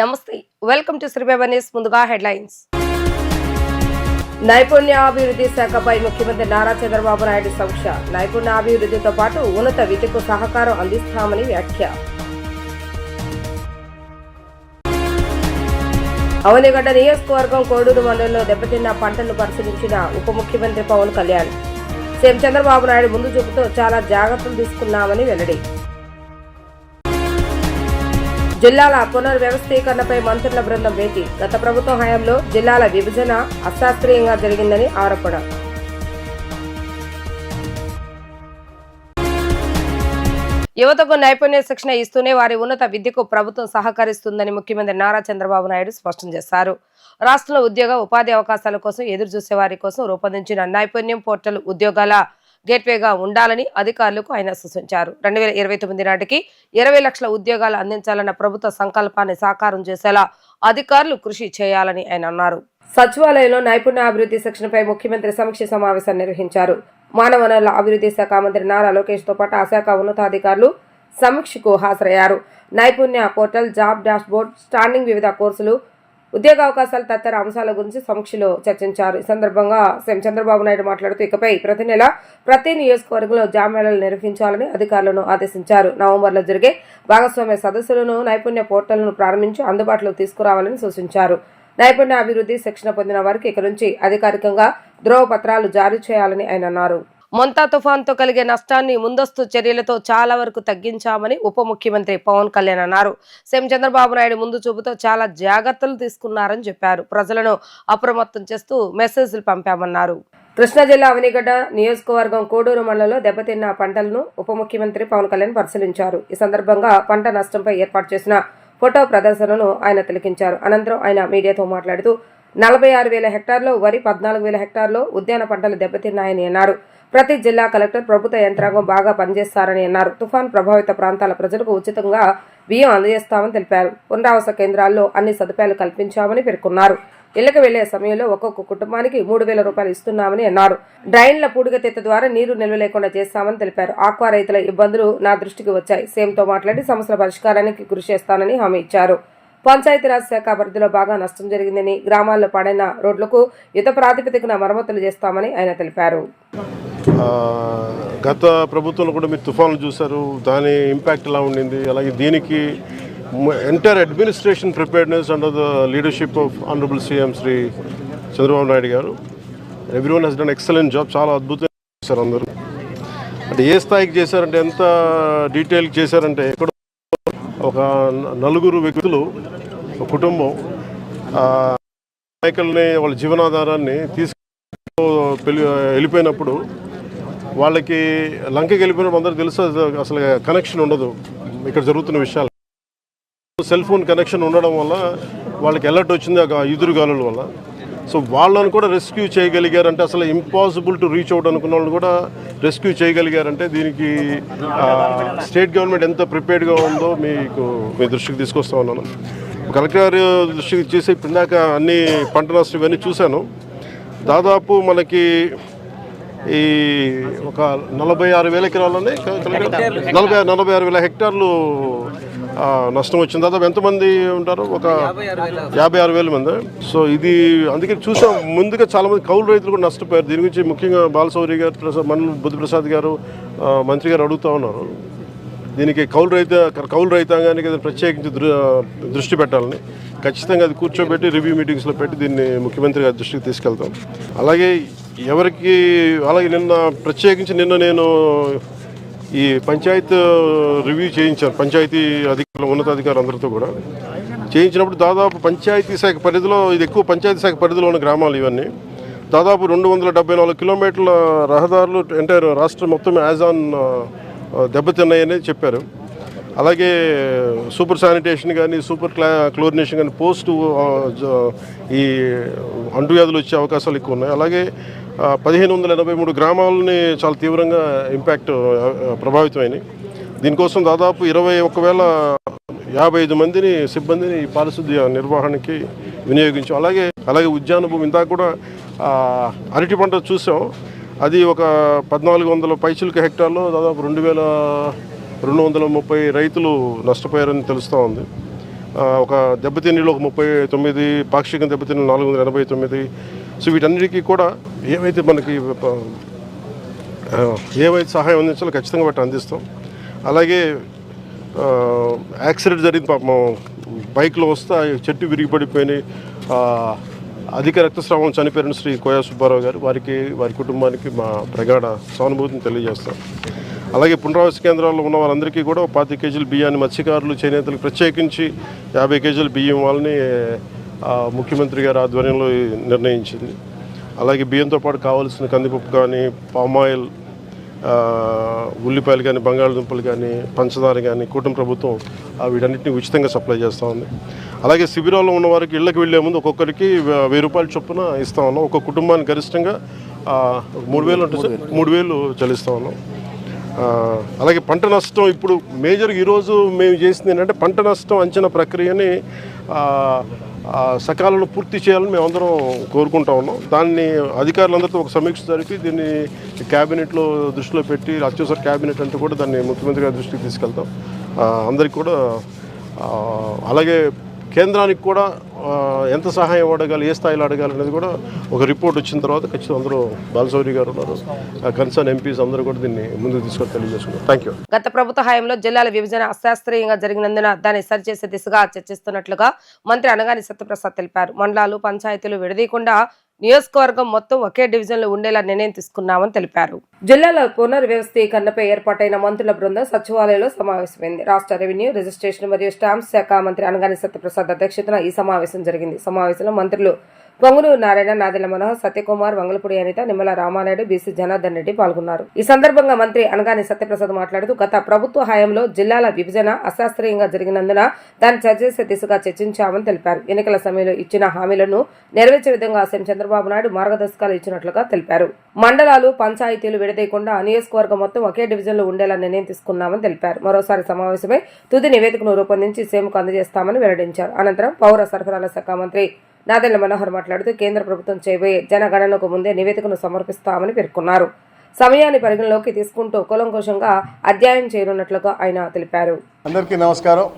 నమస్తే, welcome to శ్రీబేబ news. ముందుగా headlines. నైపుణ్యాభివృద్ధి శాఖపై ముఖ్యమంత్రి నారా చంద్రబాబు నాయుడు సమీక్ష. నైపుణ్యాభివృద్ధితో పాటు ఉన్నత విద్యకు సహకారం అందిస్తామని వ్యాఖ్య. అవనిగడ్డ నియోజకవర్గం కోడూరు మండలంలో దెబ్బతిన్న పంటను పరిశీలించిన ఉప ముఖ్యమంత్రి పవన్ కళ్యాణ్. సీఎం చంద్రబాబు నాయుడు ముందు చూపుతో చాలా జాగ్రత్తలు తీసుకున్నామని వెల్లడి. జిల్లాల పునర్వ్యవస్థీకరణపై మంత్రుల బృందం భేటీ. గత ప్రభుత్వం హయాంలో జిల్లాల విభజన అశాస్త్రీయంగా జరిగిందని ఆరోపణ. యువతకు నైపుణ్య శిక్షణ ఇస్తూనే వారి ఉన్నత విద్యకు ప్రభుత్వం సహకరిస్తుందని ముఖ్యమంత్రి నారా చంద్రబాబు నాయుడు స్పష్టం చేశారు. రాష్ట్రంలో ఉద్యోగ ఉపాధి అవకాశాల కోసం ఎదురు చూసే వారి కోసం రూపొందించిన నైపుణ్యం పోర్టల్ ఉద్యోగాల గేట్వేగా ఉండాలని అధికారులకు ఆయన సూచించారు. 2029 నాటికి 20 లక్షల ఉద్యోగాలు అందించాలన్న ప్రభుత్వ సంకల్పాన్ని సాకారం చేసేలా అధికారులు కృషి చేయాలని ఆయన అన్నారు. సచివాలయంలో నైపుణ్యాభివృద్ధి శిక్షణపై ముఖ్యమంత్రి సమీక్ష సమావేశం నిర్వహించారు. మానవ వనరుల అభివృద్ధి శాఖ మంత్రి నారా లోకేష్ తో పాటు ఆ శాఖ ఉన్నతాధికారులు సమీక్షకు హాజరయ్యారు. నైపుణ్య portal, job dash board, standing వివిధ కోర్సులు, ఉద్యోగ అవకాశాలు తదితర అంశాల గురించి సమీక్షలో చర్చించారు. ఈ సందర్భంగా సీఎం చంద్రబాబు నాయుడు మాట్లాడుతూ ఇకపై ప్రతి నెల ప్రతి నియోజకవర్గంలో జాబ్ మేళాలు నిర్వహించాలని అధికారులను ఆదేశించారు. నవంబర్లో జరిగే భాగస్వామ్య సదస్సులను నైపుణ్య పోర్టల్ను ప్రారంభించి అందుబాటులోకి తీసుకురావాలని సూచించారు. నైపుణ్య అభివృద్ధి శిక్షణ పొందిన వారికి ఇక నుంచి అధికారికంగా ధ్రువపత్రాలు జారీ చేయాలని ఆయన అన్నారు. మొంతా తుఫాన్తో కలిగే నష్టాన్ని ముందస్తు చర్యలతో చాలా వరకు తగ్గించామని ఉప ముఖ్యమంత్రి పవన్ కళ్యాణ్ అన్నారు. సీఎం చంద్రబాబు నాయుడు ముందు చూపుతో చాలా జాగ్రత్తలు తీసుకున్నారని చెప్పారు. ప్రజలను అప్రమత్తం చేస్తూ మెసేజ్లు పంపామన్నారు. కృష్ణా జిల్లా అవనిగడ్డ నియోజకవర్గం కోడూరు మండలంలో దెబ్బతిన్న పంటలను ఉప ముఖ్యమంత్రి పవన్ కళ్యాణ్ పరిశీలించారు. ఈ సందర్భంగా పంట నష్టంపై ఏర్పాటు చేసిన ఫోటో ప్రదర్శనను ఆయన తిలకించారు. అనంతరం ఆయన మీడియాతో మాట్లాడుతూ 46,000 హెక్టార్లో వరి, 14,000 హెక్టార్లో ఉద్యాన పంటలు దెబ్బతిన్నాయని అన్నారు. ప్రతి జిల్లా కలెక్టర్, ప్రభుత్వ యంత్రాంగం బాగా పనిచేస్తారని అన్నారు. తుఫాన్ ప్రభావిత ప్రాంతాల ప్రజలకు ఉచితంగా బియ్యం అందజేస్తామని తెలిపారు. పునరావాస కేంద్రాల్లో అన్ని సదుపాయాలు కల్పించామని పేర్కొన్నారు. ఇళ్లకు వెళ్లే సమయంలో ఒక్కొక్క కుటుంబానికి 3,000 రూపాయలు ఇస్తున్నామని అన్నారు. డ్రైన్ల పూడికతెత్త ద్వారా నీరు నిల్వ లేకుండా చేస్తామని తెలిపారు. ఆక్వా రైతుల ఇబ్బందులు నా దృష్టికి వచ్చాయి. సీఎంతో మాట్లాడి సమస్యల పరిష్కారానికి కృషి చేస్తానని హామీ ఇచ్చారు. పంచాయతీరాజ్ శాఖ పరిధిలో బాగా నష్టం జరిగిందని, గ్రామాల్లో పడిన రోడ్లకు యుద్ధ ప్రాతిపదికన మరమ్మతులు చేస్తామని ఆయన తెలిపారు. గత ప్రభుత్వంలో కూడా మీరు తుఫాన్లు చూశారు, దాని ఇంపాక్ట్ ఎలా ఉండింది. అలాగే దీనికి entire administration preparedness under the leadership of honourable CM Shri Chandrababu Naidu garu. Everyone has done excellent job. చాలా అద్భుతంగా చేశారు అందరూ. అంటే ఏ స్థాయికి చేశారంటే, ఎంత డీటెయిల్కి చేశారంటే, ఎక్కడ ఒక 4 వ్యక్తులు, ఒక కుటుంబం నాయకుల్ని వాళ్ళ జీవనాధారాన్ని వెళ్ళిపోయినప్పుడు, వాళ్ళకి లంకకి వెళ్ళిపోయినప్పుడు అందరూ తెలుసు అసలు కనెక్షన్ ఉండదు ఇక్కడ జరుగుతున్న విషయాలు. సెల్ ఫోన్ కనెక్షన్ ఉండడం వల్ల వాళ్ళకి అలర్ట్ వచ్చింది ఆ ఎదురుగాలుల వల్ల. సో వాళ్ళని కూడా రెస్క్యూ చేయగలిగారంటే, అసలు ఇంపాసిబుల్ టు రీచ్ అవుట్ అనుకున్న వాళ్ళని కూడా రెస్క్యూ చేయగలిగారంటే దీనికి స్టేట్ గవర్నమెంట్ ఎంత ప్రిపేర్డ్గా ఉందో మీకు మీ దృష్టికి తీసుకొస్తా ఉన్నాను. కలెక్టర్ గారి దృష్టికి చేసి ఇందాక అన్ని పంట నష్టం ఇవన్నీ చూశాను. దాదాపు మనకి ఈ ఒక 46,000 ఎకరాలని 46,000 హెక్టార్లు నష్టం వచ్చింది. దాదాపు ఎంతమంది ఉంటారు? ఒక 56,000 మంది. సో ఇది అందుకే చూసాం. ముందుగా చాలామంది కౌలు రైతులు కూడా నష్టపోయారు. దీని గురించి ముఖ్యంగా బాలశౌరి గారు, మండలి బుద్ధిప్రసాద్ గారు, మంత్రి గారు అడుగుతూ ఉన్నారు. దీనికి కౌలు రైతాంగానికి ప్రత్యేకించి దృష్టి పెట్టాలని, ఖచ్చితంగా అది కూర్చోబెట్టి రివ్యూ మీటింగ్స్లో పెట్టి దీన్ని ముఖ్యమంత్రి గారి దృష్టికి తీసుకెళ్తాం. అలాగే నిన్న ప్రత్యేకించి నేను ఈ పంచాయత్ రివ్యూ చేయించాను. పంచాయతీ అధికారులు, ఉన్నతాధికారులు అందరితో కూడా చేయించినప్పుడు దాదాపు పంచాయతీ శాఖ పరిధిలో, ఇది ఎక్కువ పంచాయతీ శాఖ పరిధిలో ఉన్న గ్రామాలు ఇవన్నీ, దాదాపు 274 కిలోమీటర్ల రహదారులు ఎంటైర్ రాష్ట్రం మొత్తం యాజ్ ఆన్ దెబ్బతిన్నాయని చెప్పారు. అలాగే సూపర్ శానిటేషన్ కానీ, సూపర్ క్లోరినేషన్ కానీ, పోస్ట్ ఈ అంటువ్యాధులు వచ్చే అవకాశాలు ఎక్కువ ఉన్నాయి. అలాగే 1,583 గ్రామాలని చాలా తీవ్రంగా ఇంపాక్ట్ ప్రభావితమైనవి. దీనికోసం దాదాపు 21,055 మందిని సిబ్బందిని పారిశుద్ధ్య నిర్వహణకి వినియోగించాం. అలాగే ఉద్యాన భూమి ఇందాక కూడా అరటి పంట చూసాం. అది ఒక 1,400 పైచిలుక హెక్టార్లో దాదాపు 2,230 రైతులు నష్టపోయారని తెలుస్తూ ఉంది. ఒక దెబ్బతిన్నీళ్ళు ఒక 39, పాక్షికంగా దెబ్బతిన్న 489. సో వీటన్నిటికీ కూడా ఏవైతే మనకి ఏవైతే సహాయం అందించాలో ఖచ్చితంగా వాటిని అందిస్తాం. అలాగే యాక్సిడెంట్ జరిగింది పాపం, బైక్లో వస్తే చెట్టు విరిగిపడిపోయినాయి, అధిక రక్తస్రావం చనిపోయిన శ్రీ కోయా సుబ్బారావు గారు, వారి కుటుంబానికి మా ప్రగాఢ సానుభూతిని తెలియజేస్తాం. అలాగే పునరావాస కేంద్రాల్లో ఉన్న వాళ్ళందరికీ కూడా 25 కేజీల బియ్యాన్ని మత్స్యకారులు, చేనేతలకు ప్రత్యేకించి 50 కేజీల బియ్యం వాళ్ళని ముఖ్యమంత్రి గారి ఆధ్వర్యంలో నిర్ణయించింది. అలాగే బియ్యంతో పాటు కావాల్సిన కందిపప్పు కానీ, పామాయిల్, ఉల్లిపాయలు కానీ, బంగాళదుంపలు కానీ, పంచదార కానీ కూటమి ప్రభుత్వం వీటన్నిటిని ఉచితంగా సప్లై చేస్తూ ఉంది. అలాగే శిబిరాల్లో ఉన్న వారికి ఇళ్ళకి వెళ్లే ముందు ఒక్కొక్కరికి 1000 రూపాయల చొప్పున ఇస్తూ ఉన్నాం. ఒక్కొక్క కుటుంబానికి గరిష్టంగా 3000 ఉంటుంది సార్, 3000 చెల్లిస్తూ ఉన్నాం. అలాగే పంట నష్టం ఇప్పుడు మేజర్గా ఈరోజు మేము చేసింది ఏంటంటే పంట నష్టం అంచనా ప్రక్రియని సకాలంలో పూర్తి చేయాలని మేమందరం కోరుకుంటా ఉన్నాం. దాన్ని అధికారులందరితో ఒక సమీక్ష జరిపి దీన్ని క్యాబినెట్లో దృష్టిలో పెట్టి, అత్యవసర క్యాబినెట్ అంటూ కూడా దాన్ని ముఖ్యమంత్రి గారి దృష్టికి తీసుకెళ్తాం. అందరికీ కూడా అలాగే కేంద్రానికి కూడా ఎంత సహాయం అడగాలి, ఏ స్థాయిలో అడగాలి అనేది కూడా ఒక రిపోర్ట్ వచ్చిన తర్వాత ఖచ్చితంగా అందరూ బాలశౌరి గారు ఉన్నారు, కన్సర్న్ ఎంపీస్ అందరూ కూడా దీన్ని ముందుకు తీసుకొని తెలియజేసుకున్నారు. Thank you. గత ప్రభుత్వ హయాంలో జిల్లాల విభజన అశాస్త్రీయంగా జరిగినందున దాన్ని సరిచేసే దిశగా చర్చిస్తున్నట్లుగా మంత్రి అనగాని సత్యప్రసాద్ తెలిపారు. మండలాలు, పంచాయతీలు విడదీయకుండా నియోజకవర్గం మొత్తం ఒకే డివిజన్లో ఉండేలా నిర్ణయం తీసుకున్నామని తెలిపారు. జిల్లాల పునర్వ్యవస్థీకరణపై ఏర్పాటైన మంత్రుల బృందం సచివాలయంలో సమావేశమైంది. రాష్ట్ర రెవెన్యూ, రిజిస్ట్రేషన్ మరియు స్టాంప్స్ శాఖ మంత్రి అనగాని సత్యప్రసాద్ అధ్యక్షతన ఈ సమావేశం జరిగింది. సమావేశంలో మంత్రులు పొంగునూరు నారాయణ, నాదెళ్ల మనోహర్, సత్యకుమార్, వంగలపూడి అనిత, నిమ్మల రామానాయుడు, బీసీ జనార్దన్ రెడ్డి పాల్గొన్నారు. ఈ సందర్భంగా మంత్రి అనగాని సత్యప్రసాద్ మాట్లాడుతూ గత ప్రభుత్వ హయాంలో జిల్లాల విభజన అశాస్త్రీయంగా జరిగినందున దాన్ని సరిచేసే దిశగా చర్చించామని తెలిపారు. ఎన్నికల సమయంలో ఇచ్చిన హామీలను నెరవేర్చే విధంగా సీఎం చంద్రబాబు నాయుడు మార్గదర్శకాలు ఇచ్చినట్లుగా తెలిపారు. మండలాలు, పంచాయతీలు విడదీయకుండా నియోజకవర్గం మొత్తం ఒకే డివిజన్లో ఉండేలా నిర్ణయం తీసుకున్నామని తెలిపారు. మరోసారి సమావేశమై తుది నివేదికను రూపొందించి సీఎంకు అందజేస్తామని వెల్లడించారు. అనంతరం పౌర సరఫరాల శాఖ మంత్రి నాదెళ్ల మనోహర్ మాట్లాడుతూ కేంద్ర ప్రభుత్వం చేయబోయే జనగణనకు ముందే నివేదికను సమర్పిస్తామని పేర్కొన్నారు. సమయాన్ని పరిగణలోకి తీసుకుంటూ కూలంకషంగా అధ్యయనం చేయనున్నట్లుగా ఆయన తెలిపారు. అందరికీ నమస్కారం.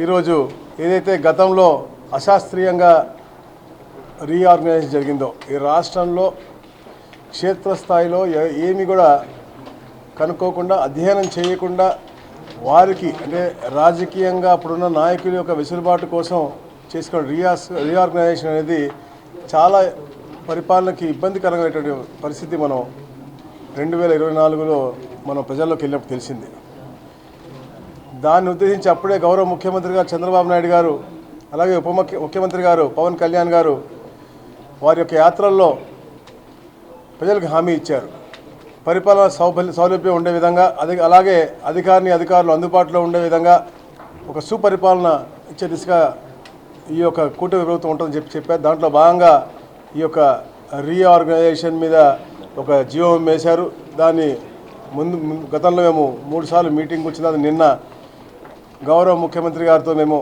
ఈరోజు ఏదైతే గతంలో అశాస్త్రీయంగా రీఆర్గనైజేషన్ జరిగిందో ఈ రాష్ట్రంలో క్షేత్రస్థాయిలో ఏమి కూడా కనుక్కోకుండా, అధ్యయనం చేయకుండా వారికి అంటే రాజకీయంగా అప్పుడున్న నాయకుల యొక్క వెసులుబాటు కోసం చేసుకున్న రీఆర్గనైజేషన్ అనేది చాలా పరిపాలనకి ఇబ్బందికరమైనటువంటి పరిస్థితి మనం 2024లో మనం ప్రజల్లోకి వెళ్ళినప్పుడు తెలిసింది. దాన్ని ఉద్దేశించి అప్పుడే గౌరవ ముఖ్యమంత్రి గారు చంద్రబాబు నాయుడు గారు, అలాగే ముఖ్యమంత్రి గారు పవన్ కళ్యాణ్ గారు వారి యొక్క యాత్రల్లో ప్రజలకు హామీ ఇచ్చారు. పరిపాలన సౌలభ్యం ఉండే విధంగా, అలాగే అధికారులు అందుబాటులో ఉండే విధంగా ఒక సుపరిపాలన ఇచ్చే దిశగా ఈ యొక్క కూటమి ప్రభుత్వం ఉంటుందని చెప్పారు. దాంట్లో భాగంగా ఈ యొక్క రీఆర్గనైజేషన్ మీద ఒక జీవో వేశారు. దాన్ని గతంలో మేము 3 సార్లు మీటింగ్ వచ్చింది. నిన్న గౌరవ ముఖ్యమంత్రి గారితో మేము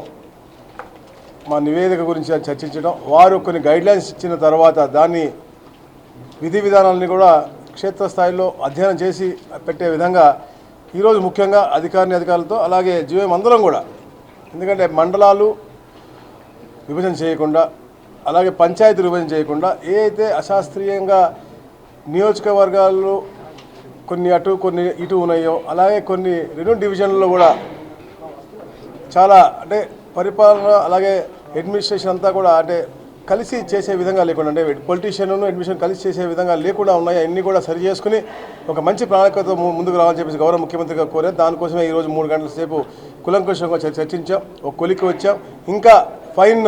మా నివేదిక గురించి చర్చించడం, వారు కొన్ని గైడ్లైన్స్ ఇచ్చిన తర్వాత దాన్ని విధి విధానాలని కూడా క్షేత్రస్థాయిలో అధ్యయనం చేసి పెట్టే విధంగా ఈరోజు ముఖ్యంగా అధికారులతో అలాగే జీవో అందరం కూడా, ఎందుకంటే మండలాలు విభజన చేయకుండా, అలాగే పంచాయతీలు విభజన చేయకుండా ఏదైతే అశాస్త్రీయంగా నియోజకవర్గాల్లో కొన్ని అటు కొన్ని ఇటు ఉన్నాయో, అలాగే కొన్ని 2 డివిజన్లలో కూడా చాలా అంటే పరిపాలన అలాగే అడ్మినిస్ట్రేషన్ అంతా కూడా అంటే కలిసి చేసే విధంగా లేకుండా, అంటే పొలిటీషియన్ అడ్మినిస్ట్రేషన్ కలిసి చేసే విధంగా లేకుండా ఉన్నాయి. అన్నీ కూడా సరి చేసుకుని ఒక మంచి ప్రణాళికతో ముందుకు రావాలని చెప్పేసి గౌరవ ముఖ్యమంత్రి గారు కోరారు. దానికోసమే ఈరోజు 3 గంటల సేపు కులంకుషంగా చర్చించాం, ఒక కొలికి వచ్చాం. ఇంకా ఫైన్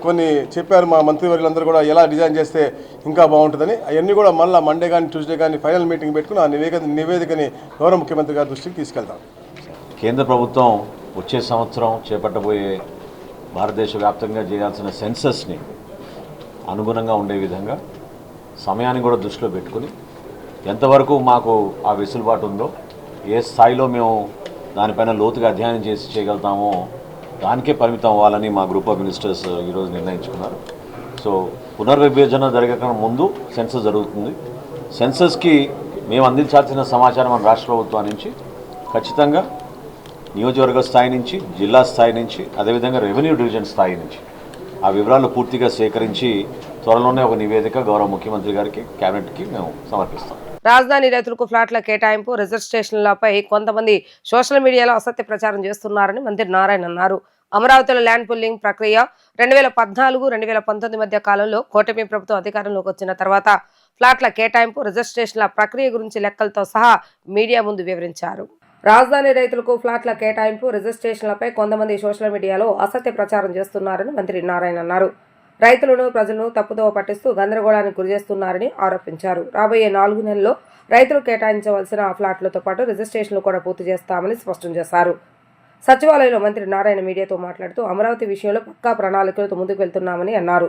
కొన్ని చెప్పారు మా మంత్రివర్యులందరూ కూడా ఎలా డిజైన్ చేస్తే ఇంకా బాగుంటుందని. అవన్నీ కూడా మళ్ళీ మండే కానీ ట్యూస్డే కానీ ఫైనల్ మీటింగ్ పెట్టుకుని ఆ నివేదికని గౌరవ ముఖ్యమంత్రి గారి దృష్టికి తీసుకెళ్తాం. కేంద్ర ప్రభుత్వం వచ్చే సంవత్సరం చేపట్టబోయే భారతదేశ వ్యాప్తంగా చేయాల్సిన సెన్సస్ని అనుగుణంగా ఉండే విధంగా సమయాన్ని కూడా దృష్టిలో పెట్టుకుని ఎంతవరకు మాకు ఆ వెసులుబాటు ఉందో, ఏ స్థాయిలో మేము దానిపైన లోతుగా అధ్యయనం చేసి చేయగలుగుతామో దానికే పరిమితం అవ్వాలని మా గ్రూప్ ఆఫ్ మినిస్టర్స్ ఈరోజు నిర్ణయించుకున్నారు. సో పునర్విభజన జరగక ముందు సెన్సస్ జరుగుతుంది. సెన్సస్కి మేము అందించాల్సిన సమాచారం మన రాష్ట్ర ప్రభుత్వం నుంచి ఖచ్చితంగా నియోజకవర్గ స్థాయి నుంచి, జిల్లా స్థాయి నుంచి, అదేవిధంగా రెవెన్యూ డివిజన్ స్థాయి నుంచి ఆ వివరాలు పూర్తిగా సేకరించి త్వరలోనే ఒక నివేదిక గౌరవ ముఖ్యమంత్రి గారికి, కేబినెట్కి మేము సమర్పిస్తాం. రాజధాని రైతులకు ఫ్లాట్ల కేటాయింపు, రిజిస్ట్రేషన్లపై కొంతమంది సోషల్ మీడియాలో అసత్య ప్రచారం చేస్తున్నారని మంత్రి నారాయణ అన్నారు. అమరావతిలో ల్యాండ్ పుల్లింగ్ ప్రక్రియ 2014-2019 మధ్య కాలంలో కూటమి ప్రభుత్వం అధికారంలోకి వచ్చిన తర్వాత ఫ్లాట్ల కేటాయింపు, రిజిస్ట్రేషన్ల ప్రక్రియ గురించి లెక్కలతో సహా మీడియా ముందు వివరించారు. రాజధాని రైతులకు ఫ్లాట్ల కేటాయింపు, రిజిస్ట్రేషన్లపై కొంతమంది సోషల్ మీడియాలో అసత్య ప్రచారం చేస్తున్నారని మంత్రి నారాయణ అన్నారు. రైతులను, ప్రజలను తప్పుదోవ పట్టిస్తూ గందరగోళానికి గురిచేస్తున్నారని ఆరోపించారు. రాబోయే 4 నెలల్లో రైతులు కేటాయించవలసిన ఫ్లాట్లతో పాటు రిజిస్ట్రేషన్లు కూడా పూర్తి చేస్తామని స్పష్టం చేశారు. సచివాలయంలో మంత్రి నారాయణ మీడియాతో మాట్లాడుతూ అమరావతి విషయంలో పక్కా ప్రణాళికలతో ముందుకు వెళ్తున్నామని అన్నారు.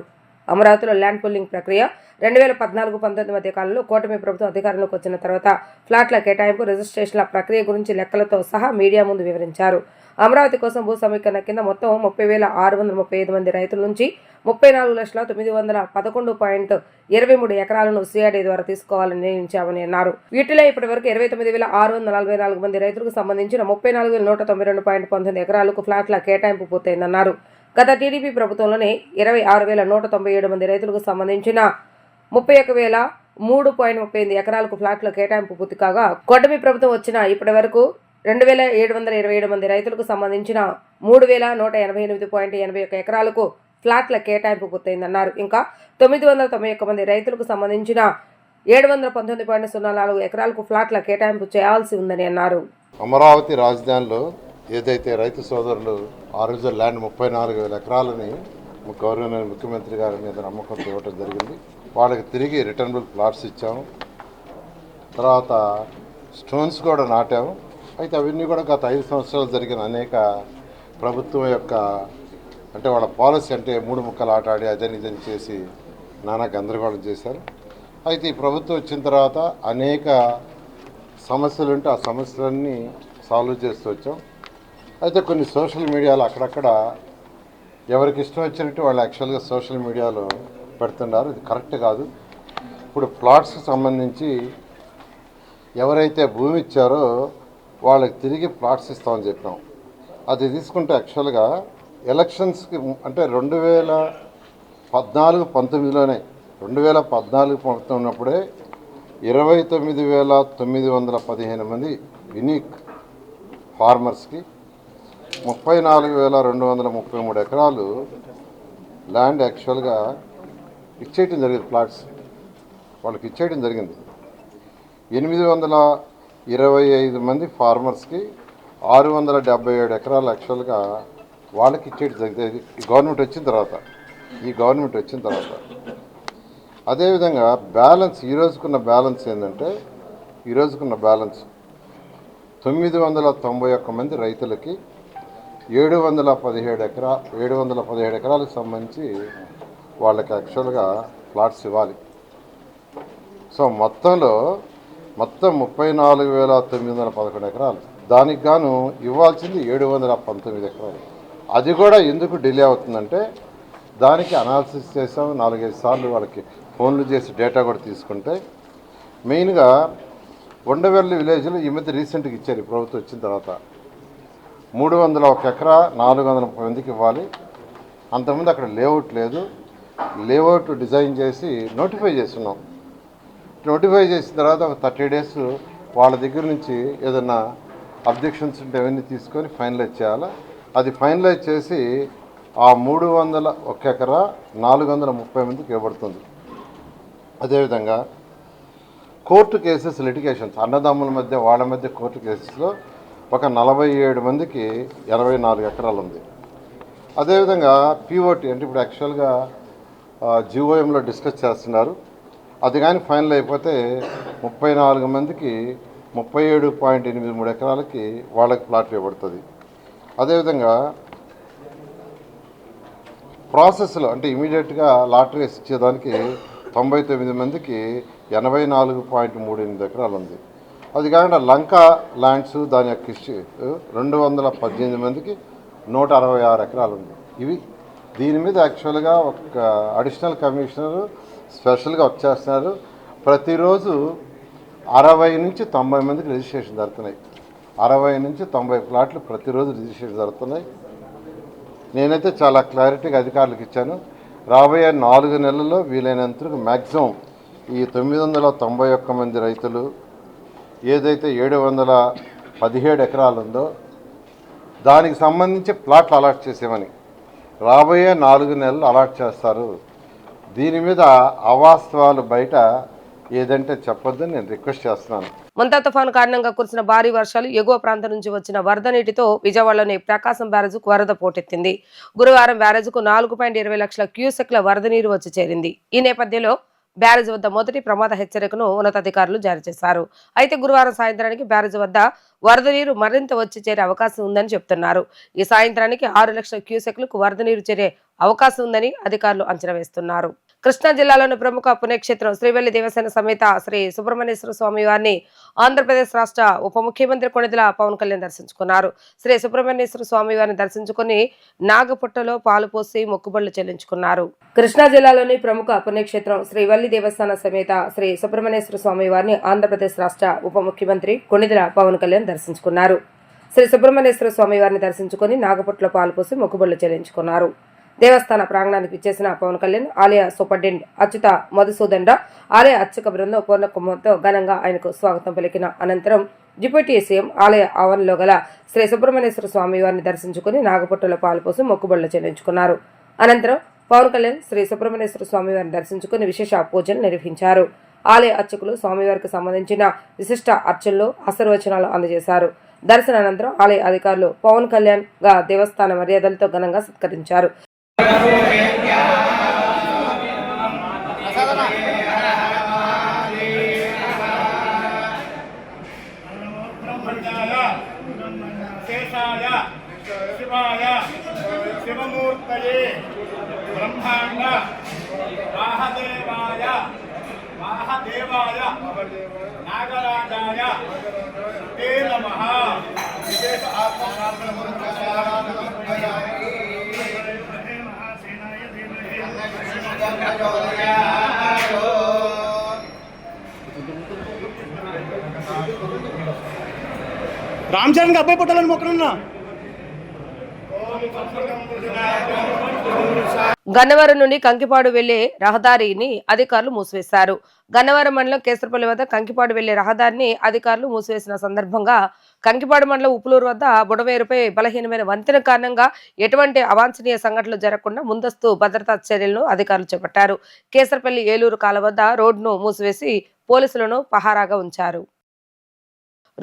అమరావతిలో ల్యాండ్ పుల్లింగ్ ప్రక్రియ 2014-19 మధ్య కాలంలో కూటమి ప్రభుత్వం అధికారంలోకి వచ్చిన తర్వాత ఫ్లాట్ల కేటాయింపు, రిజిస్ట్రేషన్ల ప్రక్రియ గురించి లెక్కలతో సహా మీడియా ముందు వివరించారు. అమరావతి కోసం భూ సమీకరణ కింద మొత్తం 30,635 మంది రైతుల నుంచి 34,911.23 ఎకరాలను సిఆర్డీ ద్వారా తీసుకోవాలని నిర్ణయించామని అన్నారు. వీటిలో ఇప్పటివరకు 29,644 మంది రైతులకు సంబంధించిన 34,192.19 ఎకరాలకు ఫ్లాట్ల కేటాయింపు పూర్తయిందన్నారు. గత టీడీపీ ప్రభుత్వంలోనే 26,197 మంది రైతులకు సంబంధించిన 31,003.38 ఎకరాలకు ఫ్లాట్ల కేటాయింపు పూర్తి కాగా, కూటమి ప్రభుత్వం వచ్చిన ఇప్పటి వరకు 2,727 మంది రైతులకు సంబంధించిన 3,188.81 ఎకరాలకు ఫ్లాట్ల కేటాయింపు పూర్తయిందన్నారు. ఇంకా 991 మంది రైతులకు సంబంధించిన 719.04 ఎకరాలకు ఫ్లాట్ల కేటాయింపు చేయాల్సి ఉందని అన్నారు. అమరావతి రాజధానిలో ఏదైతే రైతు సోదరులు ఆ రోజు ల్యాండ్ 34,000 ఎకరాలని గవర్నర్ ముఖ్యమంత్రి గారి మీద నమ్మకంతో ఇవ్వడం జరిగింది. వాళ్ళకి తిరిగి రిటర్నబుల్ ప్లాట్స్ ఇచ్చాము. తర్వాత స్టోన్స్ కూడా నాటాము. అయితే అవన్నీ కూడా గత 5 సంవత్సరాలు జరిగిన అనేక ప్రభుత్వం యొక్క అంటే వాళ్ళ పాలసీ అంటే 3 ముక్కలు ఆట ఆడి అదని ఇదని చేసి నానా గందరగోళం చేశారు. అయితే ఈ ప్రభుత్వం వచ్చిన తర్వాత అనేక సమస్యలు ఉంటే ఆ సమస్యలన్నీ సాల్వ్ చేస్తూ వచ్చాం. అయితే కొన్ని సోషల్ మీడియాలో అక్కడక్కడ ఎవరికి ఇష్టం వచ్చినట్టు వాళ్ళు యాక్చువల్గా సోషల్ మీడియాలో పెడుతున్నారు. ఇది కరెక్ట్ కాదు. ఇప్పుడు ప్లాట్స్కి సంబంధించి ఎవరైతే భూమి ఇచ్చారో వాళ్ళకి తిరిగి ప్లాట్స్ ఇస్తామని చెప్పాం. అది తీసుకుంటే యాక్చువల్గా ఎలక్షన్స్కి అంటే 2014-19లోనే 2014 ఉన్నప్పుడే 29,915 మంది యూనిక్ ఫార్మర్స్కి 34,233 ఎకరాలు ల్యాండ్ యాక్చువల్గా ఇచ్చేయటం జరిగింది. ప్లాట్స్ వాళ్ళకి ఇచ్చేయడం జరిగింది. 825 మంది ఫార్మర్స్కి 677 ఎకరాలు యాక్చువల్గా వాళ్ళకి ఇచ్చేయడం జరిగింది. ఈ గవర్నమెంట్ వచ్చిన తర్వాత అదేవిధంగా బ్యాలెన్స్ ఈ రోజుకున్న బ్యాలెన్స్ ఏంటంటే 991 మంది రైతులకి 717 ఎకరాలకు సంబంధించి వాళ్ళకి యాక్చువల్గా ప్లాట్స్ ఇవ్వాలి. సో మొత్తం 34,911 ఎకరాలు, దానికి గాను ఇవ్వాల్సింది 719 ఎకరాలు. అది కూడా ఎందుకు డిలే అవుతుందంటే దానికి అనాలిసిస్ చేసాం. 4-5 సార్లు వాళ్ళకి ఫోన్లు చేసి డేటా కూడా తీసుకుంటే మెయిన్గా ఉండవెల్లి విలేజ్లో ఈ మధ్య రీసెంట్గా ఇచ్చారు. ఈ ప్రభుత్వం వచ్చిన తర్వాత 301 ఎకరా 430 మందికి ఇవ్వాలి. అంతకుముందు అక్కడ లేఅవుట్ లేదు. లేఅవుట్ డిజైన్ చేసి నోటిఫై చేస్తున్నాం. నోటిఫై చేసిన తర్వాత ఒక 30 days వాళ్ళ దగ్గర నుంచి ఏదన్నా అబ్జెక్షన్స్ ఉంటే అవన్నీ తీసుకొని ఫైనలైజ్ చేయాలి. అది ఫైనలైజ్ చేసి ఆ 301 ఎకరా 430 మందికి ఇవ్వబడుతుంది. అదేవిధంగా కోర్టు కేసెస్, లిటిగేషన్స్ అన్నదమ్ముల మధ్య వాళ్ళ మధ్య కోర్టు కేసెస్లో ఒక 47 మందికి 84 ఎకరాలు ఉంది. అదేవిధంగా పిఓటి అంటే ఇప్పుడు యాక్చువల్గా జిఓఎంలో డిస్కస్ చేస్తున్నారు. అది కానీ ఫైనల్ అయిపోతే 34 మందికి 37.83 ఎకరాలకి వాళ్ళకి ప్లాట్ ఇవ్వబడుతుంది. అదేవిధంగా ప్రాసెస్లో అంటే ఇమీడియట్గా లాటరీ ఇచ్చేదానికి 99 మందికి 84.38 ఎకరాలు ఉంది. అది కాకుండా లంకా ల్యాండ్స్ దాని యొక్క హిస్టరీ 218 మందికి 166 ఎకరాలు ఉంది. దీని మీద యాక్చువల్గా ఒక అడిషనల్ కమిషనర్ స్పెషల్గా వచ్చేస్తున్నారు. ప్రతిరోజు 60 నుంచి 90 మందికి రిజిస్ట్రేషన్ జరుగుతున్నాయి. 60 నుంచి 90 ప్లాట్లు ప్రతిరోజు రిజిస్ట్రేషన్ జరుగుతున్నాయి. నేనైతే చాలా క్లారిటీగా అధికారులకు ఇచ్చాను. రాబోయే 4 నెలల్లో వీలైనంతకు మ్యాక్సిమం ఈ 991 మంది రైతులు ఏదైతే 717 ఎకరాలు ఉందో దానికి సంబంధించి ప్లాట్లు అలాట్ చేసేమని రాబోయే 4 నెలలు అలాట్ చేస్తారు. దీని మీద అవాస్తవాలు బయట ఏదంటే చెప్పొద్దని నేను రిక్వెస్ట్ చేస్తున్నాను. ముంతా తుఫాను కారణంగా కురిసిన భారీ వర్షాలు ఎగువ ప్రాంతం నుంచి వచ్చిన వరద నీటితో విజయవాడలోని ప్రకాశం బ్యారేజ్కు వరద పోటెత్తింది. గురువారం బ్యారేజ్కు 4.20 లక్షల క్యూసెక్ల వరద నీరు వచ్చి చేరింది. ఈ నేపథ్యంలో బ్యారేజ్ వద్ద మొదటి ప్రమాద హెచ్చరికను ఉన్నతాధికారులు జారీ చేశారు. అయితే గురువారం సాయంత్రానికి బ్యారేజ్ వద్ద వరద నీరు మరింత వచ్చి చేరే అవకాశం ఉందని చెప్తున్నారు. ఈ సాయంత్రానికి 6 లక్షల క్యూసెక్లకు వరద నీరు చేరే అవకాశం ఉందని అధికారులు అంచనా వేస్తున్నారు. కృష్ణా జిల్లాలోని ప్రముఖ పుణ్యక్షేత్రం శ్రీవల్లి దేవసేన సమేత శ్రీ సుబ్రహ్మణ్యేశ్వర స్వామి వారిని ఆంధ్రప్రదేశ్ రాష్ట్ర ఉప ముఖ్యమంత్రి కొణిదెల పవన్ కళ్యాణ్ దర్శించుకున్నారు. శ్రీ సుబ్రహ్మణ్యేశ్వర స్వామి వారిని దర్శించుకుని నాగపుట్టలో పాలు పోసి మొక్కుబడులు చెల్లించుకున్నారు. కృష్ణా జిల్లాలోని ప్రముఖ పుణ్యక్షేత్రం శ్రీవల్లి దేవస్థాన సమేత శ్రీ సుబ్రహ్మణ్యేశ్వర స్వామి వారిని ఆంధ్రప్రదేశ్ రాష్ట్ర ఉప ముఖ్యమంత్రి కొణిదెల పవన్ కళ్యాణ్ దర్శించుకున్నారు. శ్రీ సుబ్రహ్మణ్యేశ్వర స్వామి వారిని దర్శించుకుని నాగపుట్టలో పాలు పోసి మొక్కుబడులు చెల్లించుకున్నారు. దేవస్థాన ప్రాంగణానికి విచ్చేసిన పవన్ కళ్యాణ్ ఆలయ సూపరింటెండెంట్ అచ్యుత మధుసూదన్ ఆలయ అర్చక బృందం పూర్ణ కుంభంతో ఘనంగా ఆయనకు స్వాగతం పలికిన అనంతరం డిప్యూటీ సీఎం ఆలయ ఆవరణలో గల శ్రీ సుబ్రహ్మణ్యేశ్వర స్వామి వారిని దర్శించుకుని నాగపుట్టలో పాలుపోసి మొక్కుబడులు చెల్లించుకున్నారు. అనంతరం పవన్ కళ్యాణ్ శ్రీ సుబ్రహ్మణ్యేశ్వర స్వామి వారిని దర్శించుకుని విశేష పూజలు నిర్వహించారు. ఆలయ అర్చకులు స్వామివారికి సంబంధించిన విశిష్ట అర్చనలు ఆశీర్వచనాలు అందజేశారు. దర్శనానంతరం ఆలయ అధికారులు పవన్ కళ్యాణ్ గా దేవస్థాన మర్యాదలతో ఘనంగా సత్కరించారు. శేషాయ శివాయ శివమూర్తయే బ్రహ్మాండ వాహదేవాయ నాగరాజాయ తే నమః. విశేష రామ్ చరణ్ అబ్బాయి పుట్టాలని మొక్కనున్నా. గన్నవరం నుండి కంకిపాడు వెళ్లే రహదారిని అధికారులు మూసివేశారు. గన్నవరం మండలం కేసరపల్లి వద్ద కంకిపాడు వెళ్లే రహదారిని అధికారులు మూసివేసిన సందర్భంగా కంకిపాడు మండలం ఉప్పులూరు వద్ద బుడవేరుపై బలహీనమైన వంతెన కారణంగా ఎటువంటి అవాంఛనీయ సంఘటనలు జరగకుండా ముందస్తు భద్రతా చర్యలను అధికారులు చేపట్టారు. కేసరపల్లి ఏలూరు కాల వద్ద రోడ్డును మూసివేసి పోలీసులను పహారాగా ఉంచారు.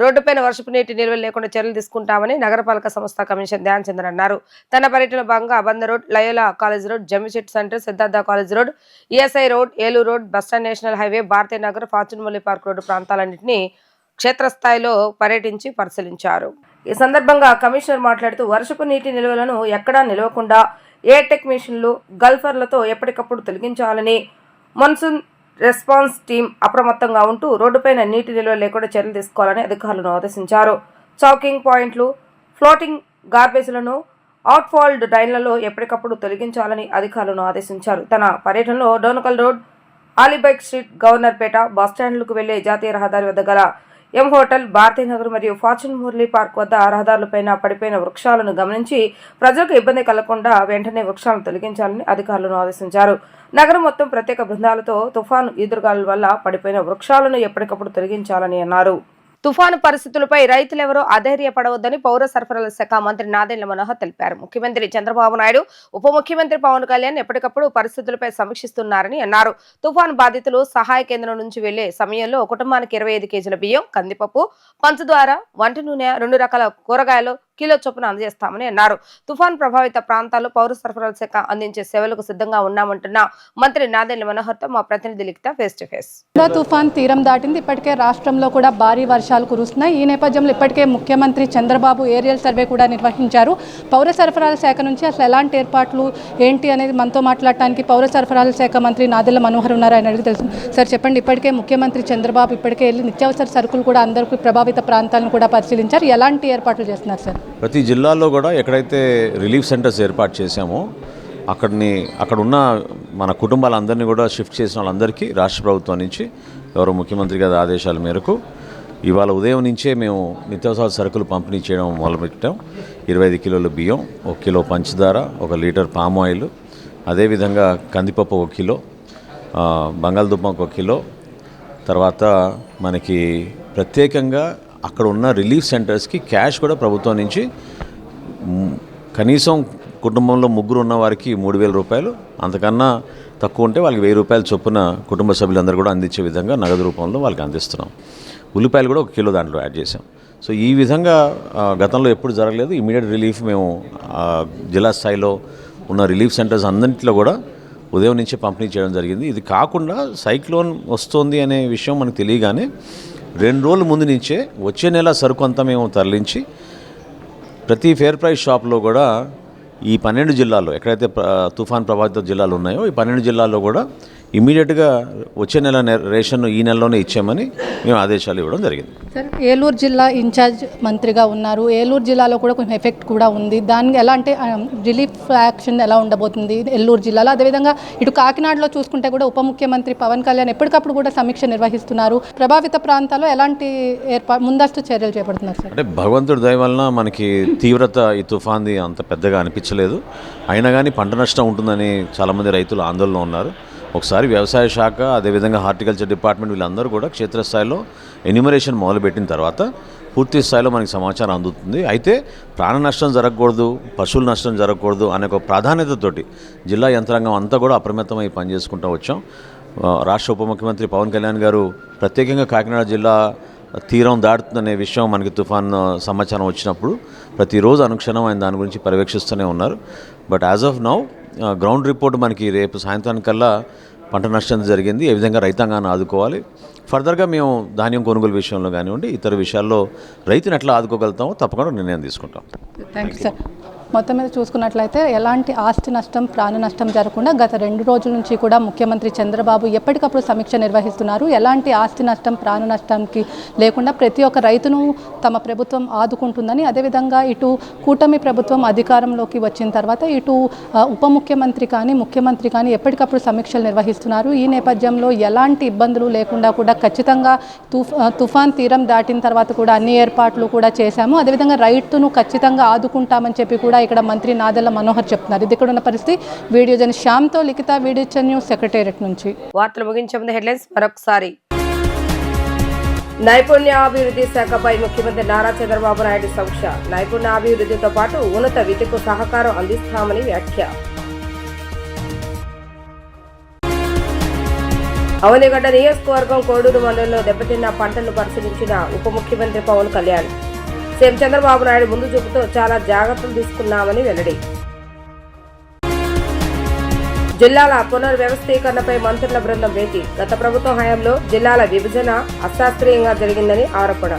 రోడ్డుపైన వర్షపు నీటి నిల్వలు లేకుండా చర్యలు తీసుకుంటామని నగరపాలక సంస్థ కమిషనర్ ధ్యాన్ చంద్ర అన్నారు. తన పర్యటనలో భాగంగా Banda road, Loyola college road, Jammichettu centre, Siddhartha college road, ESI road, Eluru road, bus stand, national highway, Bharatiya Nagar, Fortune Malli park road ప్రాంతాలన్నింటినీ క్షేత్రస్థాయిలో పర్యటించి పరిశీలించారు. ఈ సందర్భంగా కమిషనర్ మాట్లాడుతూ వర్షపు నీటి నిల్వలను ఎక్కడా నిలవకుండా ఎయిర్టెక్ మిషన్లు, గల్ఫర్లతో ఎప్పటికప్పుడు తొలగించాలని మాన్సూన్ రెస్పాన్స్ టీం అప్రమత్తంగా ఉంటూ రోడ్డుపైన నీటి నిల్వ లేకుండా చర్యలు తీసుకోవాలని అధికారులను ఆదేశించారు. చౌకింగ్ పాయింట్లు, ఫ్లోటింగ్ గార్బేజ్లను అవుట్ఫాల్డ్ డ్రైన్లలో ఎప్పటికప్పుడు తొలగించాలని అధికారులను ఆదేశించారు. తన పర్యటనలో డోనకల్ రోడ్, అలీబైక్ స్ట్రీట్, గవర్నర్పేట, బస్టాండ్లకు వెళ్లే జాతీయ రహదారి వద్ద గల ఎం హోటల్, భారతీయ నగర్ మరియు ఫార్చ్యూన్ మురళీ పార్క్ వద్ద రహదారులపైన పడిపోయిన వృక్షాలను గమనించి ప్రజలకు ఇబ్బంది కలగకుండా వెంటనే వృక్షాలను తొలగించాలని అధికారులను ఆదేశించారు. నగరం మొత్తం ప్రత్యేక బృందాలతో తుఫాను ఈదురుగాలుల వల్ల పడిపోయిన వృక్షాలను ఎప్పటికప్పుడు తొలగించాలని అన్నారు. తుఫాను పరిస్థితులపై రైతులెవరూ అధైర్యపడవద్దని పౌర సరఫరాల శాఖ మంత్రి నాదెండ్ల మనోహర్ తెలిపారు. ముఖ్యమంత్రి చంద్రబాబు నాయుడు, ఉప ముఖ్యమంత్రి పవన్ కళ్యాణ్ ఎప్పటికప్పుడు పరిస్థితులపై సమీక్షిస్తున్నారని అన్నారు. తుఫాను బాధితులు సహాయ కేంద్రం నుంచి వెళ్లే సమయంలో కుటుంబానికి 25 కేజీల బియ్యం, కందిపప్పు, పంచదార, వంట నూనె, 2 రకాల కూరగాయలు కిలో చొప్పున అందజేస్తామని అన్నారు. తుఫాన్ ప్రభావిత ప్రాంతాల్లో పౌర సరఫరాల శాఖ అందించే సేవలకు సిద్ధంగా ఉన్నామంటున్న మంత్రి నాదెండ్ల మనోహర్తో మా ప్రతినిధి లిఖిత ఫేస్ టు ఫేస్. తుఫాన్ తీరం దాటింది. ఇప్పటికే రాష్ట్రంలో కూడా భారీ వర్షాలు కురుస్తున్నాయి. ఈ నేపథ్యంలో ఇప్పటికే ముఖ్యమంత్రి చంద్రబాబు ఏరియల్ సర్వే కూడా నిర్వహించారు. పౌర సరఫరాల శాఖ నుంచి అసలు ఎలాంటి ఏర్పాట్లు ఏంటి అనేది మనతో మాట్లాడటానికి పౌర సరఫరాల శాఖ మంత్రి నాదెండ్ల మనోహర్ ఉన్నారు. ఆయన అడిగి తెలుసు. సార్ చెప్పండి, ఇప్పటికే ముఖ్యమంత్రి చంద్రబాబు ఇప్పటికే వెళ్ళి నిత్యావసర సరుకులు కూడా అందరికీ ప్రభావిత ప్రాంతాలను కూడా పరిశీలించారు. ఎలాంటి ఏర్పాట్లు చేస్తున్నారు సార్? ప్రతి జిల్లాలో కూడా ఎక్కడైతే రిలీఫ్ సెంటర్స్ ఏర్పాటు చేశామో అక్కడ ఉన్న మన కుటుంబాలందరినీ కూడా షిఫ్ట్ చేసిన వాళ్ళందరికీ రాష్ట్ర ప్రభుత్వం నుంచి గౌరవ ముఖ్యమంత్రి గారి ఆదేశాల మేరకు ఇవాళ ఉదయం నుంచే మేము నిత్యావసర సరుకులు పంపిణీ చేయడం మొదలుపెట్టాం. 25 కిలోల బియ్యం, 1 కిలో పంచదార, 1 లీటర్ పామ్ ఆయిల్, అదేవిధంగా కందిపప్పు 1 కిలో, బంగాళదుంప 1 కిలో, తర్వాత మనకి ప్రత్యేకంగా అక్కడ ఉన్న రిలీఫ్ సెంటర్స్కి క్యాష్ కూడా ప్రభుత్వం నుంచి కనీసం కుటుంబంలో 3 ఉన్న వారికి 3,000 రూపాయలు, అంతకన్నా తక్కువ ఉంటే వాళ్ళకి 1,000 రూపాయలు చొప్పున కుటుంబ సభ్యులందరూ కూడా అందించే విధంగా నగదు రూపంలో వాళ్ళకి అందిస్తున్నాం. ఉల్లిపాయలు కూడా 1 కిలో దాంట్లో యాడ్ చేసాం. సో ఈ విధంగా గతంలో ఎప్పుడు జరగలేదు. ఇమీడియట్ రిలీఫ్ మేము జిల్లా స్థాయిలో ఉన్న రిలీఫ్ సెంటర్స్ అన్నింటిలో కూడా ఉదయం నుంచే పంపిణీ చేయడం జరిగింది. ఇది కాకుండా సైక్లోన్ వస్తుంది అనే విషయం మనకు తెలియగానే 2 రోజుల ముందు నుంచే వచ్చే నెల సరుకు అంతా మేము తరలించి ప్రతి ఫేర్ ప్రైస్ షాప్లో కూడా ఈ 12 జిల్లాల్లో ఎక్కడైతే తుఫాన్ ప్రభావిత జిల్లాలు ఉన్నాయో ఈ 12 జిల్లాల్లో కూడా ఇమీడియట్గా వచ్చే నెల రేషన్ ఈ నెలలోనే ఇచ్చామని మేము ఆదేశాలు ఇవ్వడం జరిగింది. సార్, ఏలూరు జిల్లా ఇన్ఛార్జ్ మంత్రిగా ఉన్నారు. ఏలూరు జిల్లాలో కూడా కొంచెం ఎఫెక్ట్ కూడా ఉంది. దానికి ఎలా అంటే రిలీఫ్ యాక్షన్ ఎలా ఉండబోతుంది ఏలూరు జిల్లాలో? అదేవిధంగా ఇటు కాకినాడలో చూసుకుంటే కూడా ఉప ముఖ్యమంత్రి పవన్ కళ్యాణ్ ఎప్పటికప్పుడు కూడా సమీక్ష నిర్వహిస్తున్నారు. ప్రభావిత ప్రాంతాల్లో ఎలాంటి ముందస్తు చర్యలు చేపడుతున్నారు సార్? అంటే భగవంతుడి దయ వలన మనకి తీవ్రత ఈ తుఫాన్ది అంత పెద్దగా అనిపించలేదు. అయినా కానీ పంట నష్టం ఉంటుందని చాలామంది రైతులు ఆందోళనలో ఉన్నారు. ఒకసారి వ్యవసాయ శాఖ, అదేవిధంగా హార్టికల్చర్ డిపార్ట్మెంట్ వీళ్ళందరూ కూడా క్షేత్రస్థాయిలో ఎన్యూమరేషన్ మొదలుపెట్టిన తర్వాత పూర్తి స్థాయిలో మనకి సమాచారం అందుతుంది. అయితే ప్రాణ నష్టం జరగకూడదు, పశువుల నష్టం జరగకూడదు అనే ఒక ప్రాధాన్యతతోటి జిల్లా యంత్రాంగం అంతా కూడా అప్రమత్తమై పనిచేసుకుంటూ వచ్చాం. రాష్ట్ర ఉప ముఖ్యమంత్రి పవన్ కళ్యాణ్ గారు ప్రత్యేకంగా కాకినాడ జిల్లా తీరం దాటుతుందనే విషయం మనకి తుఫాన్ సమాచారం వచ్చినప్పుడు ప్రతిరోజు అనుక్షణం ఆయన దాని గురించి పర్యవేక్షిస్తూనే ఉన్నారు. But as of now ground report మనకి రేపు సాయంత్రానికల్లా పంట నష్టం జరిగింది, ఏ విధంగా రైతాంగాన్ని ఆదుకోవాలి, ఫర్దర్గా మేము ధాన్యం కొనుగోలు విషయంలో కానివ్వండి ఇతర విషయాల్లో రైతుని ఎట్లా ఆదుకోగలుగుతామో తప్పకుండా నిర్ణయం తీసుకుంటాం. Thank you sir. మొత్తం మీద చూసుకున్నట్లయితే ఎలాంటి ఆస్తి నష్టం, ప్రాణ నష్టం జరగకుండా గత 2 రోజుల నుంచి కూడా ముఖ్యమంత్రి చంద్రబాబు ఎప్పటికప్పుడు సమీక్ష నిర్వహిస్తున్నారు. ఎలాంటి ఆస్తి నష్టం, ప్రాణ నష్టానికి లేకుండా ప్రతి ఒక్క రైతును తమ ప్రభుత్వం ఆదుకుంటుందని, అదేవిధంగా ఇటు కూటమి ప్రభుత్వం అధికారంలోకి వచ్చిన తర్వాత ఇటు ఉప ముఖ్యమంత్రి కానీ ముఖ్యమంత్రి కానీ ఎప్పటికప్పుడు సమీక్షలు నిర్వహిస్తున్నారు. ఈ నేపథ్యంలో ఎలాంటి ఇబ్బందులు లేకుండా కూడా ఖచ్చితంగా తుఫాన్ తీరం దాటిన తర్వాత కూడా అన్ని ఏర్పాట్లు కూడా చేశాము. అదేవిధంగా రైతును ఖచ్చితంగా ఆదుకుంటామని చెప్పి కూడా ఇక్కడ మంత్రి నాదెళ్ల మనోహర్ చెప్తున్నారు. ఇది ఇక్కడ ఉన్న పరిస్థితి. వీడియో జర్నలిస్ట్ శ్యామ్తో లిఖిత, వీడియో న్యూస్, సెక్రటేరియట్ నుంచి. వార్తలు ముగించే ముందు హెడ్లైన్స్ మరొకసారి. నైపుణ్యాభివృద్ధి శాఖపై ముఖ్యమంత్రి నారా చంద్రబాబు నాయుడు సమీక్ష. నైపుణ్యాభివృద్ధితో పాటు ఉన్నత విద్యకు సహకారం అందిస్తామని వ్యాఖ్య. అవనిగడ్డ నియోజకవర్గం కోడూరు మండలంలో దెబ్బతిన్న పంటలను పరిశీలించిన ఉప ముఖ్యమంత్రి పవన్ కళ్యాణ్. సీఎం చంద్రబాబు నాయుడు ముందు చూపుతో చాలా జాగ్రత్తలు తీసుకున్నామని వెల్లడి. జిల్లాల పునర్వ్యవస్థీకరణపై మంత్రుల బృందం భేటీ. గత ప్రభుత్వం హయాంలో జిల్లాల విభజన అశాస్త్రీయంగా జరిగిందని ఆరోపణ.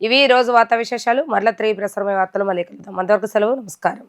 ఇవి ఈ రోజు వార్తా విశేషాలు. మరలా 3 ప్రసారమైన వార్తలు మళ్ళీ కలుద్దాం. అంతవరకు సెలవు. నమస్కారం.